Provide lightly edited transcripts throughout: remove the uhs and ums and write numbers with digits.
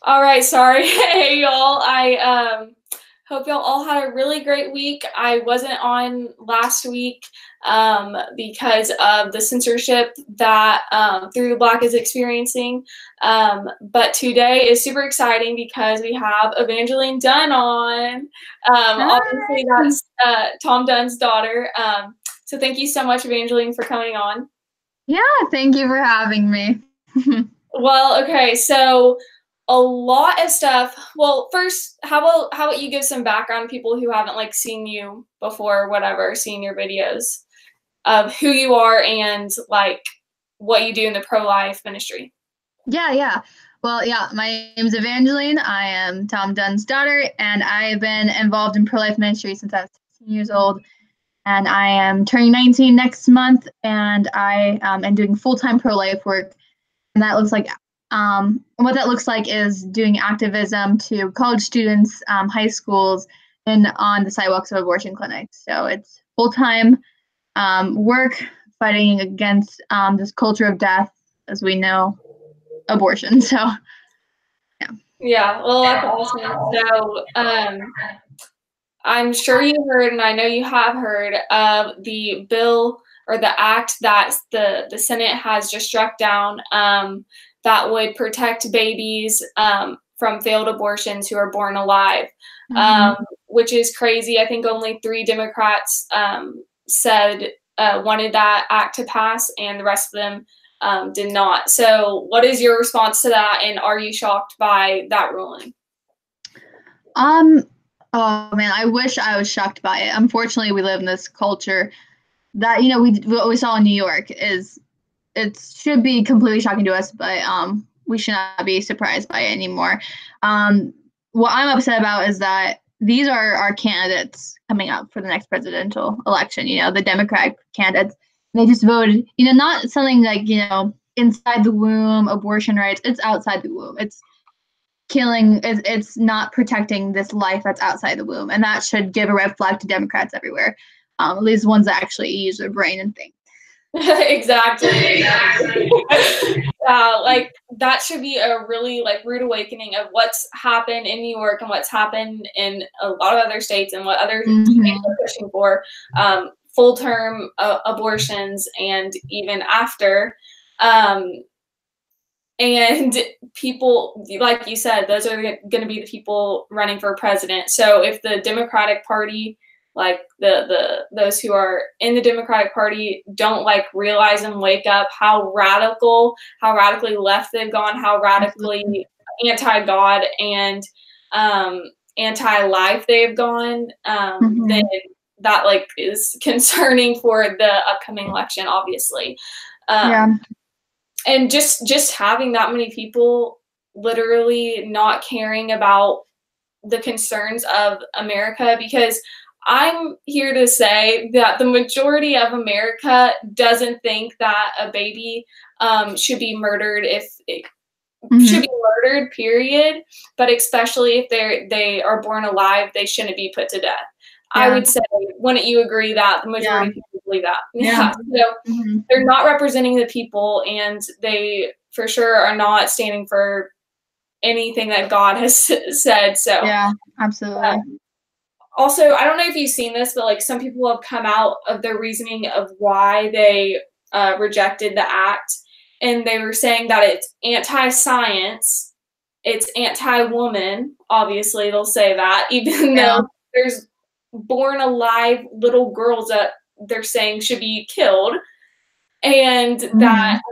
All right, sorry. Hey, y'all. I hope y'all all had a really great week. I wasn't on last week because of the censorship that Through the Black is experiencing. But today is super exciting because we have Evangeline Dunn on. Hi. Obviously, that's Tom Dunn's daughter. So thank you so much, Evangeline, for coming on. Yeah, thank you for having me. Well, okay, so a lot of stuff. Well, first, how about you give some background to people who haven't like seen you before, or whatever, seen your videos of who you are and like what you do in the pro-life ministry. Yeah. Well, yeah, my name's Evangeline. I am Tom Dunn's daughter, and I have been involved in pro-life ministry since I was 16 years old. And I am turning 19 next month, and I am doing full-time pro-life work. And that looks like, what that looks like is doing activism to college students, high schools, and on the sidewalks of abortion clinics. So it's full-time work fighting against this culture of death, as we know, abortion. So, yeah. Yeah, well, that's awesome. So, I'm sure you heard, and I know you have heard of the bill or the act that the Senate has just struck down that would protect babies from failed abortions who are born alive, Mm-hmm. which is crazy. I think only 3 Democrats said wanted that act to pass, and the rest of them did not. So, what is your response to that, and are you shocked by that ruling? Um, oh man, I wish I was shocked by it. Unfortunately, we live in this culture that, what we saw in New York is it should be completely shocking to us, but we should not be surprised by it anymore. What I'm upset about is that these are our candidates coming up for the next presidential election, the Democratic candidates. They just voted, not something like, inside the womb, abortion rights. It's outside the womb. It's killing, it's not protecting this life that's outside the womb. And that should give a red flag to Democrats everywhere, at least ones that actually use their brain and think. Exactly. Like that should be a really like rude awakening of what's happened in New York and what's happened in a lot of other states and what other states are pushing for full-term abortions and even after. And people, like you said, those are going to be the people running for president. So if the Democratic Party, like those who are in the Democratic Party, don't like realize and wake up how radically left they've gone, how radically anti-God and anti-life they've gone, then that like is concerning for the upcoming election, obviously. Yeah. And just having that many people literally not caring about the concerns of America, because I'm here to say that the majority of America doesn't think that a baby should be murdered should be murdered, period. But especially if they are born alive, they shouldn't be put to death. Yeah. I would say, wouldn't you agree that the majority of people believe that? Yeah. So they're not representing the people, and they for sure are not standing for anything that God has said. So yeah, absolutely. Also, I don't know if you've seen this, but like some people have come out of their reasoning of why they rejected the act, and they were saying that it's anti-science, it's anti-woman. Obviously, they'll say that, even though there's born alive little girls that they're saying should be killed, and that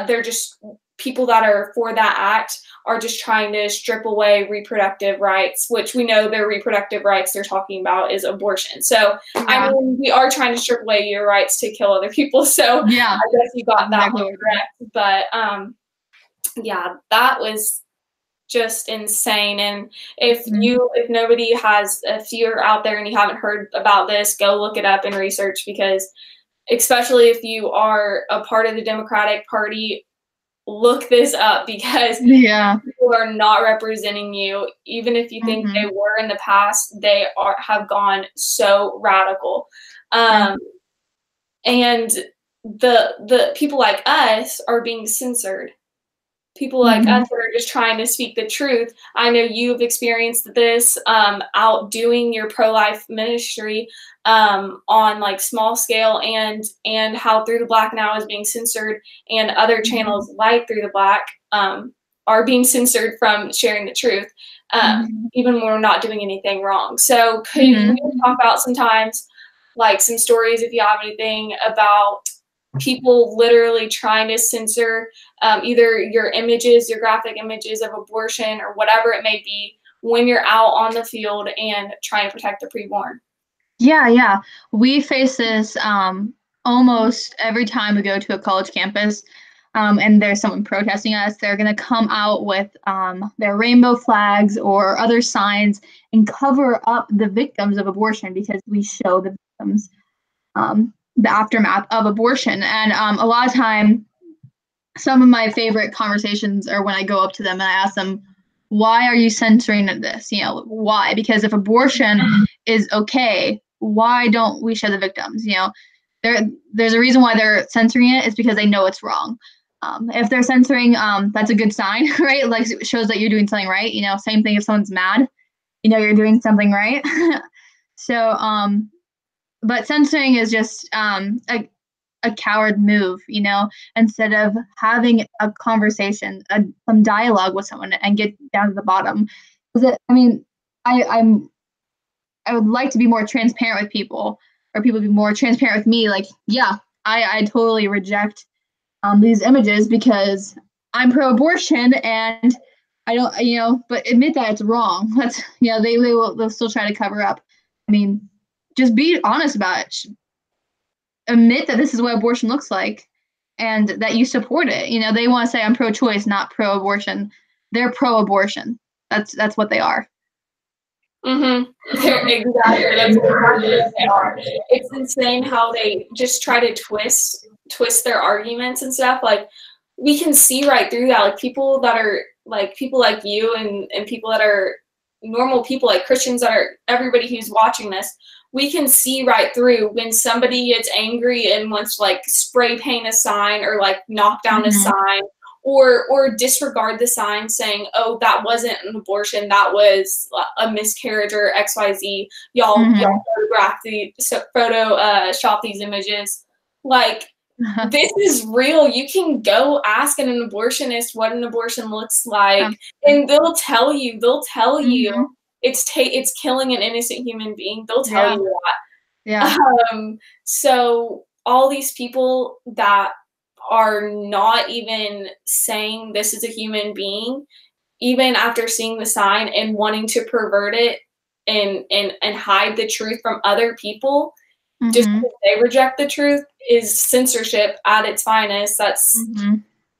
they're just people that are for that act are just trying to strip away reproductive rights, which we know their reproductive rights they're talking about is abortion. So, I mean, we are trying to strip away your rights to kill other people. So, I guess you got that one correct. But, yeah, that was just insane. And if you're out there and you haven't heard about this, go look it up and research, because especially if you are a part of the Democratic Party, look this up, because people are not representing you. Even if you think they were in the past, they have gone so radical. And the people like us are being censored. people like us that are just trying to speak the truth. I know you've experienced this out doing your pro-life ministry on like small scale, and how Through the Black now is being censored, and other channels like Through the Black are being censored from sharing the truth, even when we're not doing anything wrong. So could you talk about sometimes like some stories, if you have anything, about people literally trying to censor either your images, your graphic images of abortion or whatever it may be, when you're out on the field and trying to protect the preborn? Yeah. We face this almost every time we go to a college campus, and there's someone protesting us. They're going to come out with their rainbow flags or other signs and cover up the victims of abortion, because we show the victims the aftermath of abortion. And a lot of time, some of my favorite conversations are when I go up to them and I ask them, why are you censoring this? You know, why? Because if abortion is okay, why don't we show the victims? You know, there's a reason why they're censoring it. It's because they know it's wrong. If they're censoring, that's a good sign, right? Like, it shows that you're doing something right. You know, same thing if someone's mad, you know, you're doing something right. So, but censoring is just a coward move, you know, instead of having a conversation, some dialogue with someone and get down to the bottom. I would like to be more transparent with people, or people be more transparent with me. Like, yeah, I totally reject these images because I'm pro-abortion and I don't, you know, but admit that it's wrong. That's, you know, they'll still try to cover up. I mean, just be honest about it. Admit that this is what abortion looks like and that you support it. You know, they want to say I'm pro-choice, not pro-abortion. They're pro-abortion. That's what they are. Exactly. That's exactly what they are. It's insane how they just try to twist their arguments and stuff. Like, we can see right through that. Like, people that are like people like you and people that are normal people, like Christians, that are everybody who's watching this, we can see right through when somebody gets angry and wants to like spray paint a sign or like knock down a sign, or disregard the sign saying, oh, that wasn't an abortion, that was a miscarriage or XYZ. Y'all photograph Photoshop these images. Like, this is real. You can go ask an abortionist what an abortion looks like, and they'll tell you it's killing an innocent human being. They'll tell you that. Yeah. So all these people that are not even saying this is a human being, even after seeing the sign and wanting to pervert it and hide the truth from other people, just because they reject the truth, is censorship at its finest. That's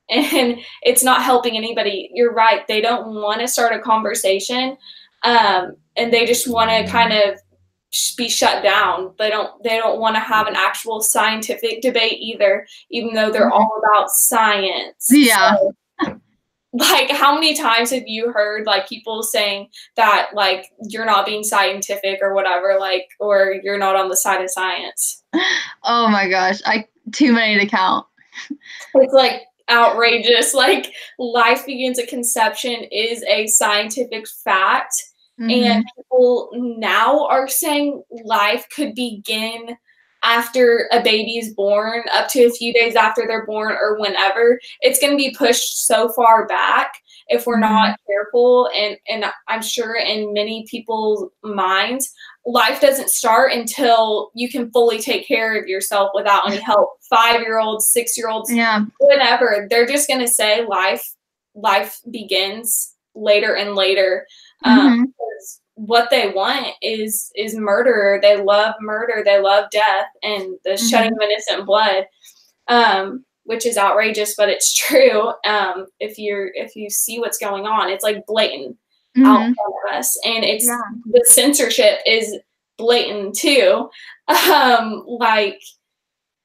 and it's not helping anybody. You're right. They don't want to start a conversation, and they just want to kind of be shut down. They don't want to have an actual scientific debate either, even though they're all about science. Yeah. So, like, how many times have you heard like people saying that like you're not being scientific or whatever, like, or you're not on the side of science? Oh my gosh, too many to count. It's like outrageous. Like, life begins at conception is a scientific fact. And people now are saying life could begin after a baby is born, up to a few days after they're born, or whenever. It's going to be pushed so far back if we're not careful. And I'm sure in many people's minds, life doesn't start until you can fully take care of yourself without any help. 5-year-olds, 6-year-olds, whatever. They're just going to say life begins later and later. What they want is murder. They love murder. They love death and the shedding of innocent blood, which is outrageous, but it's true. If you see what's going on, it's like blatant out in front of us, and it's the censorship is blatant too. Like,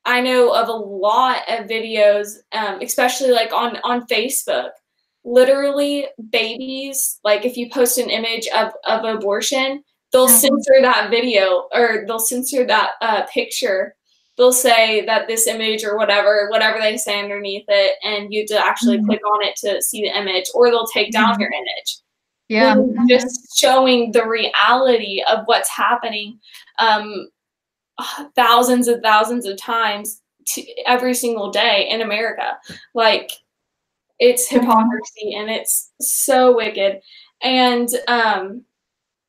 I know of a lot of videos, especially like on Facebook. Literally, babies, like if you post an image of abortion, they'll censor that video, or they'll censor that picture they'll say that this image or whatever they say underneath it, and you have to actually click on it to see the image, or they'll take down your image. Yeah. When just showing the reality of what's happening thousands and thousands of times every single day in America. Like, it's hypocrisy and it's so wicked. And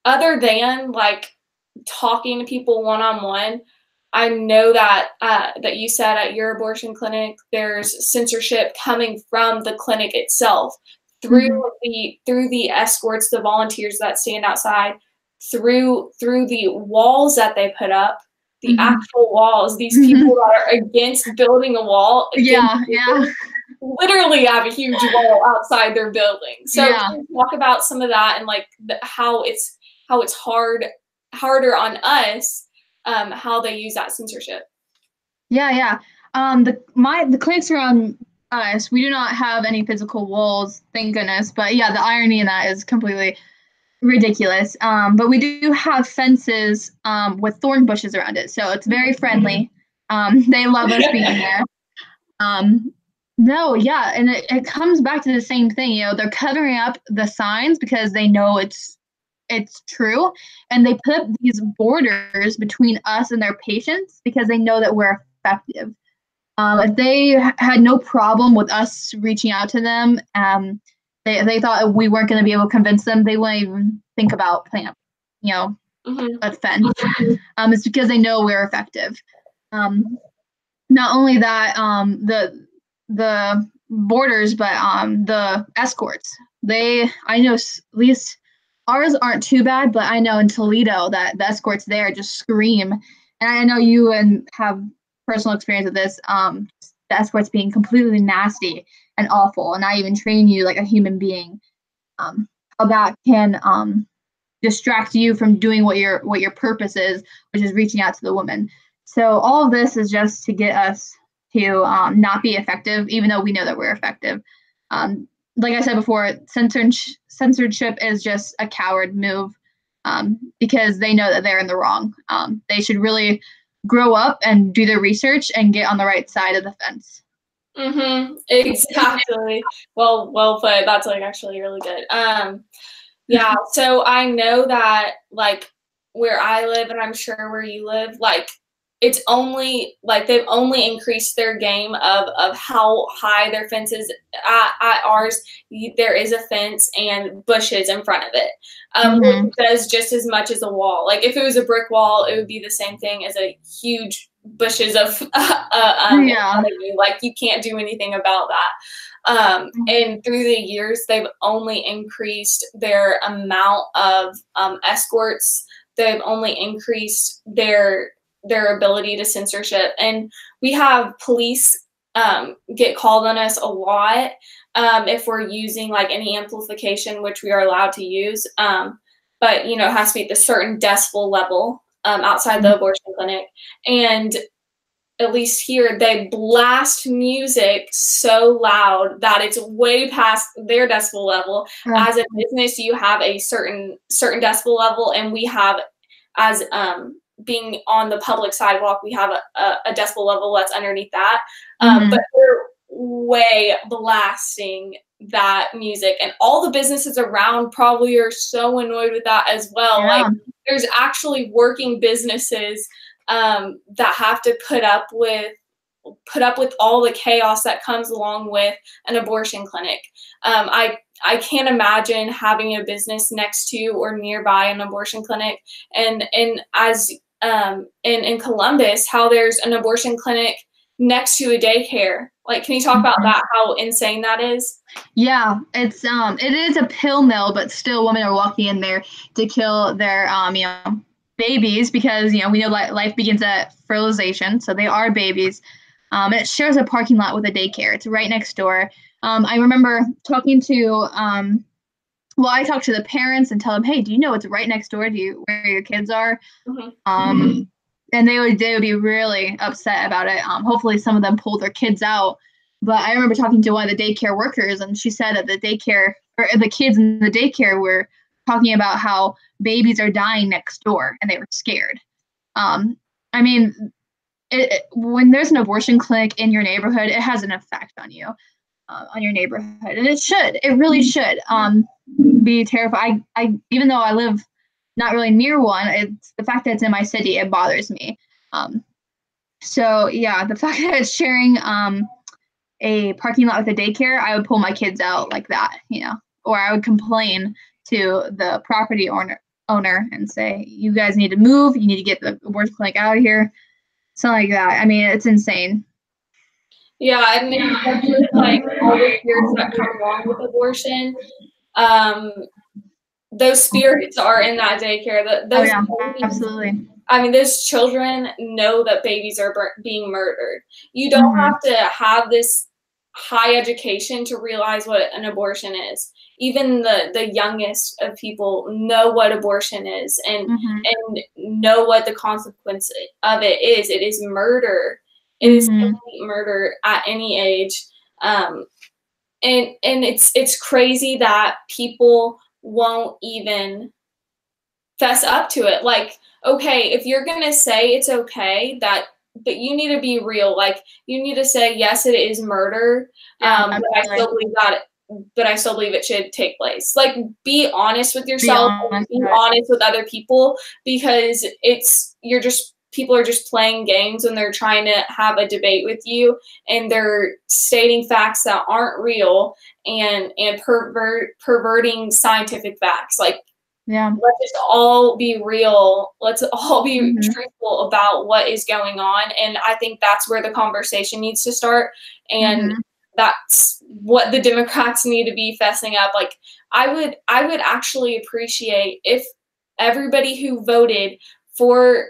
other than like talking to people one-on-one, I know that that you said at your abortion clinic, there's censorship coming from the clinic itself through the escorts, the volunteers that stand outside, through the walls that they put up, the actual walls. These people that are against building a wall, literally have a huge wall outside their building. So can you talk about some of that and like how it's harder on us, how they use that censorship. The clinics around us, we do not have any physical walls, thank goodness. But yeah, the irony in that is completely ridiculous. But we do have fences with thorn bushes around it, so it's very friendly. They love us being there. And it comes back to the same thing. You know, they're covering up the signs because they know it's true, and they put these borders between us and their patients because they know that we're effective. If they had no problem with us reaching out to them, they thought we weren't going to be able to convince them, they wouldn't even think about putting up, a fence. It's because they know we're effective. Not only that, the borders, but the escorts. I know at least ours aren't too bad, but I know in Toledo that the escorts there just scream. And I know you have personal experience with this. The escorts being completely nasty and awful, and not even treating you like a human being. How that can distract you from doing what your purpose is, which is reaching out to the woman. So all of this is just to get us to not be effective, even though we know that we're effective. Like I said before, censorship is just a coward move because they know that they're in the wrong. They should really grow up and do their research and get on the right side of the fence. Exactly. Well put. That's like actually really good. Yeah. So I know that like where I live, and I'm sure where you live, like it's only like they've only increased their game of how high their fence is. At ours, there is a fence and bushes in front of it, which does just as much as a wall. Like if it was a brick wall, it would be the same thing as a huge bushes of in front of you. Like you can't do anything about that. And through the years, they've only increased their amount of escorts. They've only increased their ability to censorship, and we have police get called on us a lot if we're using like any amplification, which we are allowed to use, but it has to be at a certain decibel level outside the abortion clinic. And at least here, they blast music so loud that it's way past their decibel level. As a business, you have a certain decibel level, and we have, as being on the public sidewalk, we have a decibel level that's underneath that. But they're way blasting that music, and all the businesses around probably are so annoyed with that as well. Like there's actually working businesses that have to put up with all the chaos that comes along with an abortion clinic. I can't imagine having a business next to or nearby an abortion clinic, and as in Columbus, how there's an abortion clinic next to a daycare. Like, can you talk about that? How insane that is? Yeah, it is a pill mill, but still, women are walking in there to kill their babies because we know life begins at fertilization, so they are babies. It shares a parking lot with a daycare. It's right next door. I remember talking to I talk to the parents and tell them, hey, do you know it's right next door to where your kids are? And they would be really upset about it. Hopefully some of them pull their kids out. But I remember talking to one of the daycare workers, and she said that the kids in the daycare were talking about how babies are dying next door, and they were scared. I mean, when there's an abortion clinic in your neighborhood, it has an effect on you, on your neighborhood, and it really should be terrified. I even though I live not really near one, it's the fact that it's in my city, it bothers me. So yeah, the fact that it's sharing a parking lot with a daycare, I would pull my kids out like that, or I would complain to the property owner and say, you guys need to move, you need to get the abortion clinic out of here, something like that. I mean, it's insane. Yeah, I mean, especially like all the spirits that come along with abortion. Those spirits are in that daycare. Those babies, absolutely. I mean, those children know that babies are being murdered. You don't have to have this high education to realize what an abortion is. Even the youngest of people know what abortion is and know what the consequence of it is. It is murder. It is complete murder at any age. And it's crazy that people won't even fess up to it. Like, okay, if you're gonna say it's okay, but you need to be real. Like, you need to say, yes, it is murder, but I still believe that. But I still believe it should take place. Like, be honest with yourself. Be honest with other people, because people are just playing games when they're trying to have a debate with you, and they're stating facts that aren't real and perverting scientific facts. Like, let's just all be real. Let's all be truthful about what is going on. And I think that's where the conversation needs to start. And that's what the Democrats need to be fessing up. Like, I would actually appreciate if everybody who voted for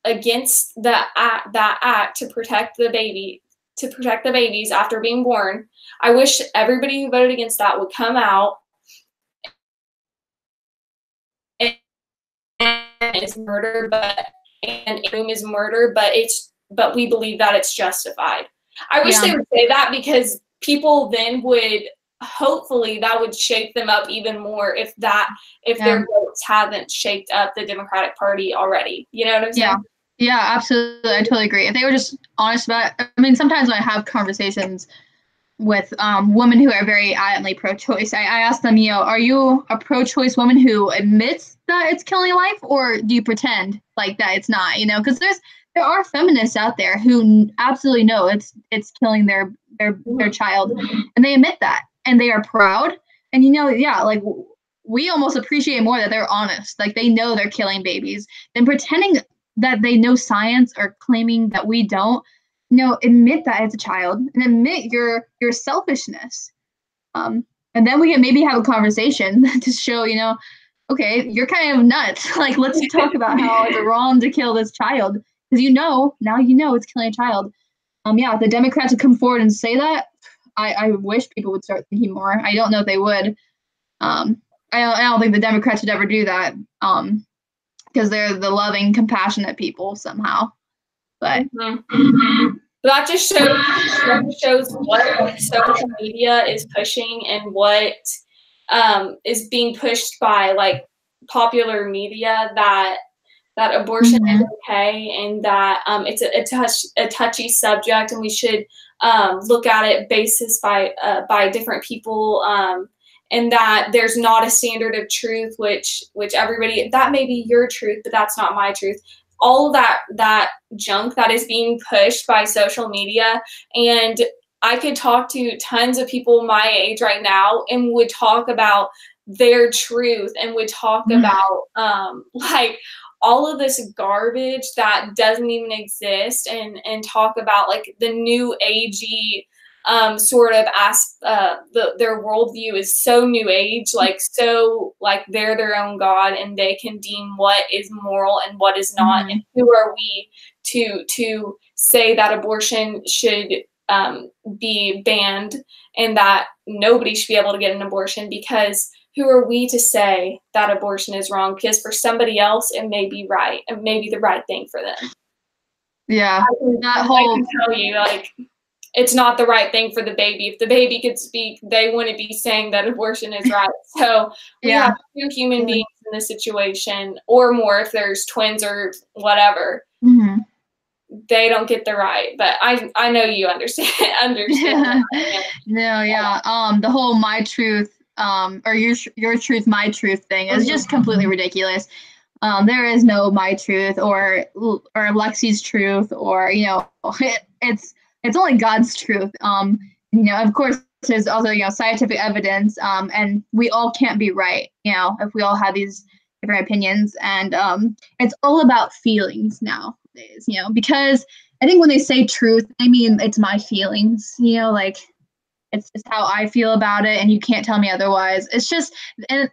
against that act to protect the babies after being born, I wish everybody who voted against that would come out and is murder, is murder, but we believe that it's justified. I wish they would say that, because people then would, hopefully that would shake them up even more if their votes haven't shaked up the Democratic Party already. You know what I'm saying? Yeah, absolutely. I totally agree. If they were just honest about it. I mean, sometimes when I have conversations with women who are very adamantly pro-choice, I ask them, are you a pro-choice woman who admits that it's killing life, or do you pretend like that it's not? Because there are feminists out there who absolutely know it's killing their child, and they admit that, and they are proud. And like, we almost appreciate more that they're honest, like they know they're killing babies, than pretending that they know science or claiming that we don't. Admit that it's a child, and admit your selfishness. And then we can maybe have a conversation to show, okay, you're kind of nuts. Like, let's talk about how it's wrong to kill this child, because now it's killing a child. If the Democrats would come forward and say that, I wish people would start thinking more. I don't know if they would. I don't think the Democrats would ever do that, because they're the loving, compassionate people somehow. But that just shows what social media is pushing, and what is being pushed by like popular media, that abortion is okay, and that it's a touchy subject, and we should look at it basis by different people, and that there's not a standard of truth, which everybody, that may be your truth, but that's not my truth. All of that junk that is being pushed by social media. And I could talk to tons of people my age right now and would talk about their truth, and would talk about like all of this garbage that doesn't even exist, and talk about like the new agey sort of their worldview is so new age, like so like they're their own god, and they can deem what is moral and what is not. And who are we to say that abortion should be banned, and that nobody should be able to get an abortion? Because who are we to say that abortion is wrong? Because for somebody else, it may be right, and maybe the right thing for them. Yeah, I can tell you, like, it's not the right thing for the baby. If the baby could speak, they wouldn't be saying that abortion is right. So we have two human beings in this situation, or more if there's twins or whatever. they don't get the right. But I know you understand. No, yeah. The whole my truth, or your truth, my truth thing is just completely ridiculous. There is no my truth or Lexie's truth, or it's only God's truth. Of course, there's also scientific evidence, and we all can't be right. If we all have these different opinions, and it's all about feelings nowadays. Because I think when they say truth, they mean it's my feelings. Like it's just how I feel about it, and you can't tell me otherwise. It's just and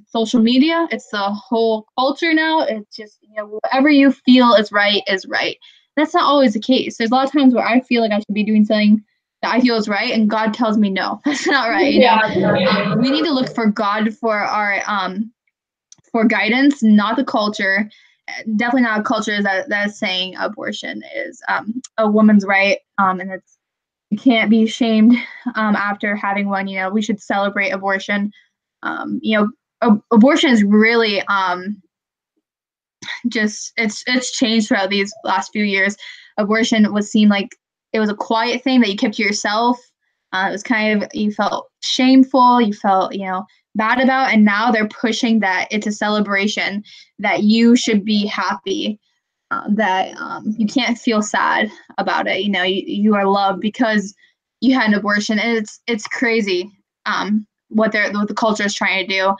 social media, it's the whole culture now. It's just whatever you feel is right is right. That's not always the case. There's a lot of times where I feel like I should be doing something that I feel is right, and God tells me no, that's not right. We need to look for God for our for guidance, not the culture. Definitely not a culture that is saying abortion is a woman's right, and you can't be shamed after having one. We should celebrate abortion. Abortion is really just it's changed throughout these last few years. Abortion was seen like it was a quiet thing that you kept to yourself. It was kind of, you felt shameful, you felt bad about, and now they're pushing that it's a celebration, that you should be happy, that you can't feel sad about it. You are loved because you had an abortion, and it's crazy what the culture is trying to do.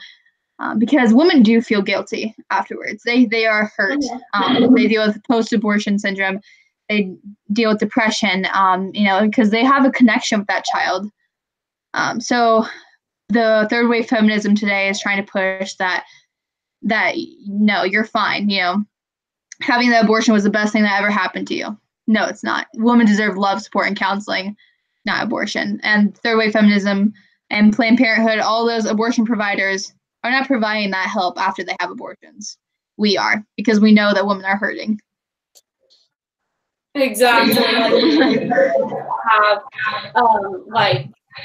Because women do feel guilty afterwards. They are hurt. They deal with post-abortion syndrome. They deal with depression, because they have a connection with that child. So the third wave feminism today is trying to push that no, you're fine. Having the abortion was the best thing that ever happened to you. No, it's not. Women deserve love, support, and counseling, not abortion. And third wave feminism and Planned Parenthood, all those abortion providers are not providing that help after they have abortions. We are, because we know that women are hurting. Exactly.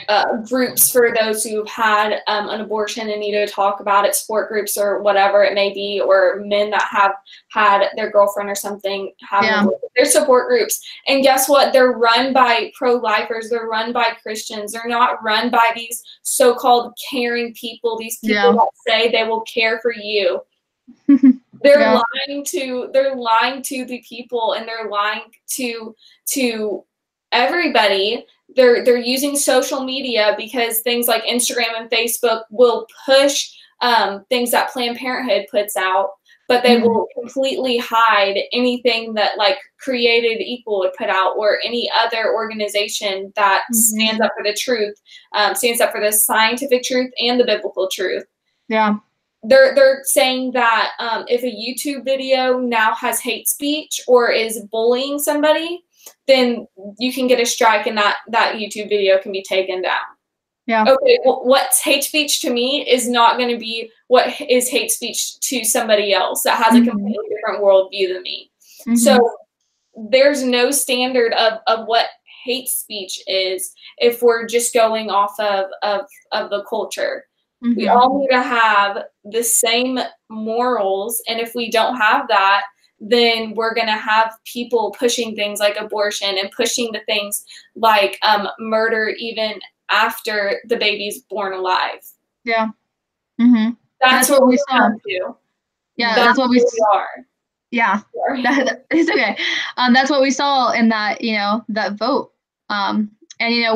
Have groups for those who've had an abortion and need to talk about it, support groups or whatever it may be, or men that have had their girlfriend or something have their support groups. And guess what? They're run by pro-lifers. They're run by Christians. They're not run by these so-called caring people, these people that say they will care for you. They're lying to the people, and they're lying to everybody. They're using social media because things like Instagram and Facebook will push things that Planned Parenthood puts out, but they will completely hide anything that like Created Equal would put out, or any other organization that stands up for the truth, stands up for the scientific truth and the biblical truth. Yeah. They're saying that if a YouTube video now has hate speech or is bullying somebody, then you can get a strike, and that YouTube video can be taken down. Yeah. Okay, well, what's hate speech to me is not going to be what is hate speech to somebody else that has a completely different worldview than me. So there's no standard of what hate speech is if we're just going off of the culture. We all need to have the same morals, and if we don't have that, then we're going to have people pushing things like abortion and pushing the things like murder even after the baby's born alive. Yeah. That's what we saw. Yeah, that's what we are. Yeah, it's okay. That's what we saw in that, that vote. And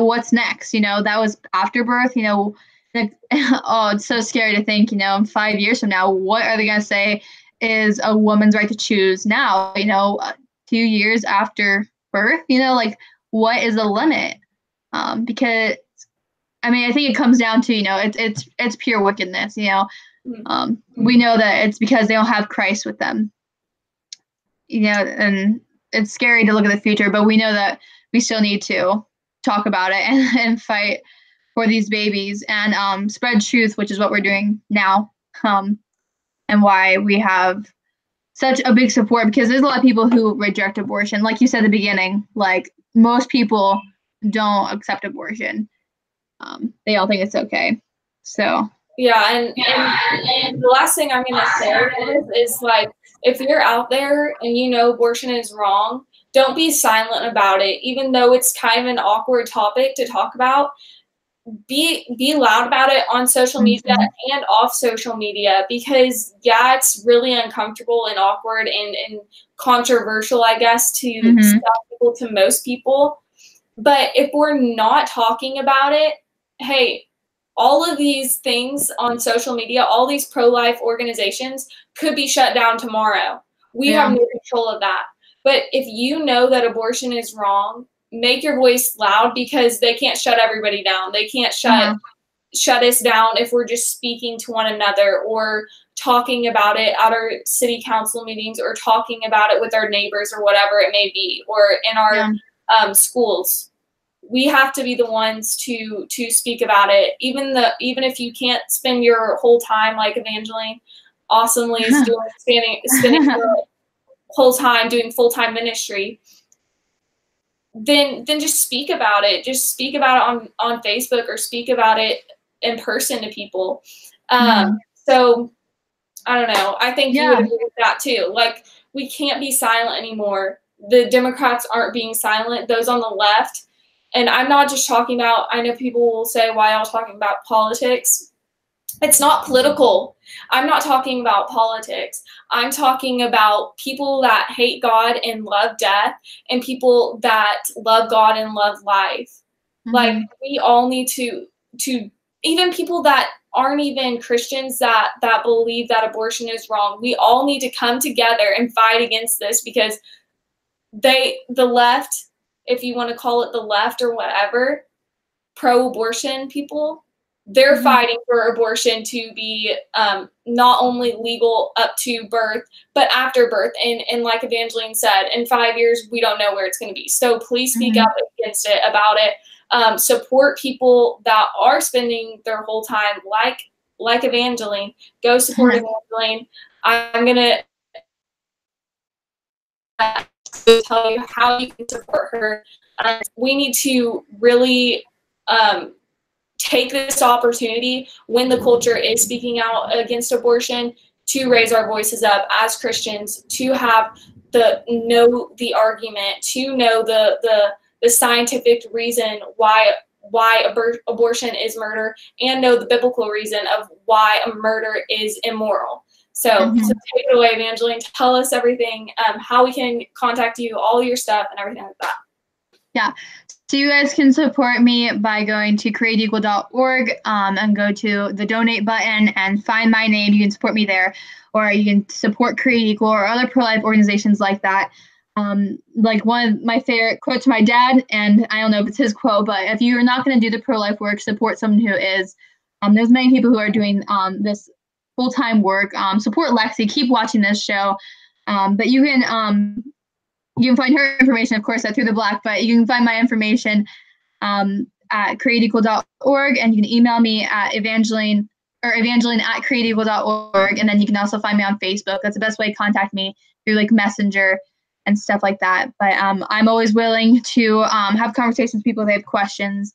what's next? That was after birth. Oh, it's so scary to think. 5 years from now, what are they gonna say is a woman's right to choose now? 2 years after birth. What is the limit? Because I think it comes down to it's pure wickedness. We know that it's because they don't have Christ with them. And it's scary to look at the future, but we know that we still need to talk about it and fight for these babies and spread truth, which is what we're doing now, and why we have such a big support, because there's a lot of people who reject abortion. Like you said at the beginning, like most people don't accept abortion. They don't think it's okay. So and the last thing I'm going to say is like, if you're out there and abortion is wrong, don't be silent about it, even though it's kind of an awkward topic to talk about. Be loud about it on social media and off social media, because it's really uncomfortable and awkward and controversial, I guess, to some people, to most people. But if we're not talking about it, hey, all of these things on social media, all these pro-life organizations could be shut down tomorrow. We have no control of that. But if you know that abortion is wrong, make your voice loud, because they can't shut everybody down. They can't shut us down if we're just speaking to one another or talking about it at our city council meetings or talking about it with our neighbors or whatever it may be, or in our schools. We have to be the ones to speak about it. Even if you can't spend your whole time, like Evangeline awesomely is doing, spending her whole time doing full-time ministry, then just speak about it. Just speak about it on Facebook, or speak about it in person to people. So I don't know. I think you would agree with that too. Like, we can't be silent anymore. The Democrats aren't being silent. Those on the left. And I'm not just talking about, I know people will say, why y'all talking about politics? It's not political. I'm not talking about politics. I'm talking about people that hate God and love death, and people that love God and love life. Like, we all need to even people that aren't even Christians that believe that abortion is wrong, we all need to come together and fight against this, because the left, if you want to call it the left or whatever, pro-abortion people, they're fighting for abortion to be not only legal up to birth, but after birth. And like Evangeline said, in 5 years, we don't know where it's going to be. So please speak up against it, about it. Support people that are spending their whole time, like Evangeline. Go support Evangeline. I'm going to tell you how you can support her. We need to really take this opportunity when the culture is speaking out against abortion to raise our voices up as Christians, to have know the argument, to know the scientific reason why abortion is murder, and know the biblical reason of why a murder is immoral. So, so take it away, Evangeline. Tell us everything, how we can contact you, all your stuff, and everything like that. Yeah. So you guys can support me by going to createequal.org and go to the donate button and find my name. You can support me there, or you can support Create Equal or other pro-life organizations like that. Like, one of my favorite quotes to my dad, and I don't know if it's his quote, but if you're not going to do the pro-life work, support someone who is. There's many people who are doing this full-time work. Support Lexie. Keep watching this show. But you can find her information, of course, at Through the Black, but you can find my information at createequal.org, and you can email me at Evangeline at createequal.org, and then you can also find me on Facebook. That's the best way to contact me, through like Messenger and stuff like that. But I'm always willing to have conversations with people if they have questions,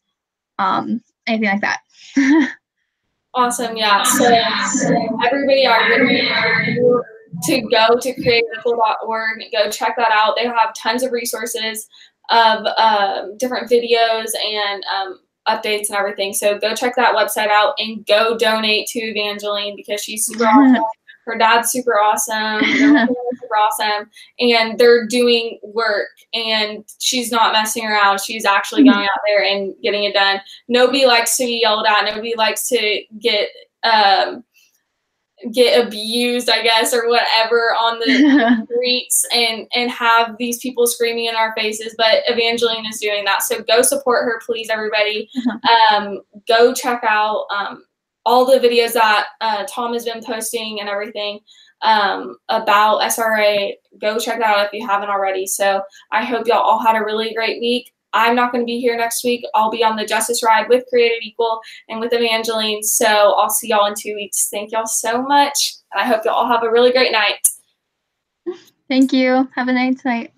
anything like that. Awesome, yeah. So everybody, I really encourage you to go to createequal.org, go check that out. They have tons of resources of different videos and updates and everything. So go check that website out and go donate to Evangeline, because she's super awesome. Her dad's super awesome. They're super awesome. And they're doing work, and she's not messing around. She's actually going out there and getting it done. Nobody likes to be yelled at. Nobody likes to get abused, I guess, or whatever on the streets and have these people screaming in our faces. But Evangeline is doing that. So go support her, please, everybody. Go check out all the videos that Tom has been posting and everything about SRA. Go check that out if you haven't already. So I hope y'all all had a really great week. I'm not going to be here next week. I'll be on the Justice Ride with Created Equal and with Evangeline. So I'll see y'all in 2 weeks. Thank y'all so much. And I hope y'all all have a really great night. Thank you. Have a nice night.